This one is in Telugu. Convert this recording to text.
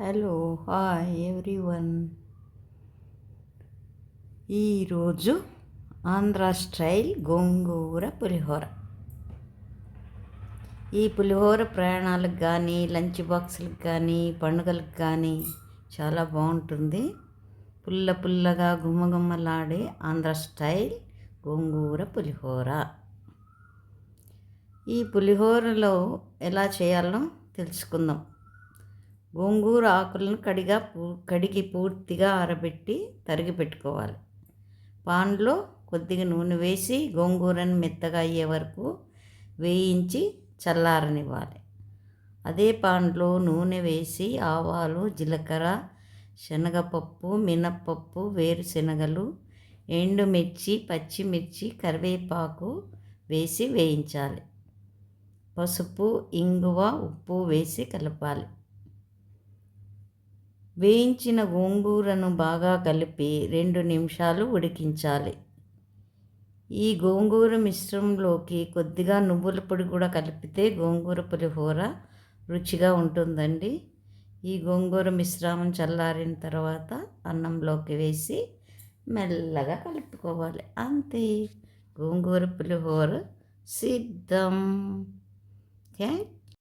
Hello hi everyone. ఈరోజు ఆంధ్ర స్టైల్ గోంగూర పులిహోర. ఈ పులిహోర ప్రయాణాలకు కానీ, లంచ్ బాక్సులకు కానీ, పండుగలకు కానీ చాలా బాగుంటుంది. పుల్ల పుల్లగా గుమ్మగుమ్మలాడే ఆంధ్ర స్టైల్ గోంగూర పులిహోర. ఈ పులిహోరలో ఎలా చేయాలో తెలుసుకుందాం. గోంగూర ఆకులను కడిగి పూర్తిగా ఆరబెట్టి తరిగి పెట్టుకోవాలి. పాన్లో కొద్దిగా నూనె వేసి గోంగూరను మెత్తగా అయ్యే వరకు వేయించి చల్లారనివ్వాలి. అదే పాన్లో నూనె వేసి ఆవాలు, జీలకర్ర, శనగపప్పు, మినప్పప్పు, వేరుశనగలు, ఎండుమిర్చి, పచ్చిమిర్చి, కరివేపాకు వేసి వేయించాలి. పసుపు, ఇంగువ, ఉప్పు వేసి కలపాలి. వేయించిన గోంగూరను బాగా కలిపి 2 నిమిషాలు ఉడికించాలి. ఈ గోంగూర మిశ్రమంలోకి కొద్దిగా నువ్వుల పొడి కూడా కలిపితే గోంగూర పులిహోర రుచిగా ఉంటుందండి. ఈ గోంగూర మిశ్రమం చల్లారిన తర్వాత అన్నంలోకి వేసి మెల్లగా కలుపుకోవాలి. అంతే, గోంగూర పులిహోర సిద్ధం. థ్యాంక్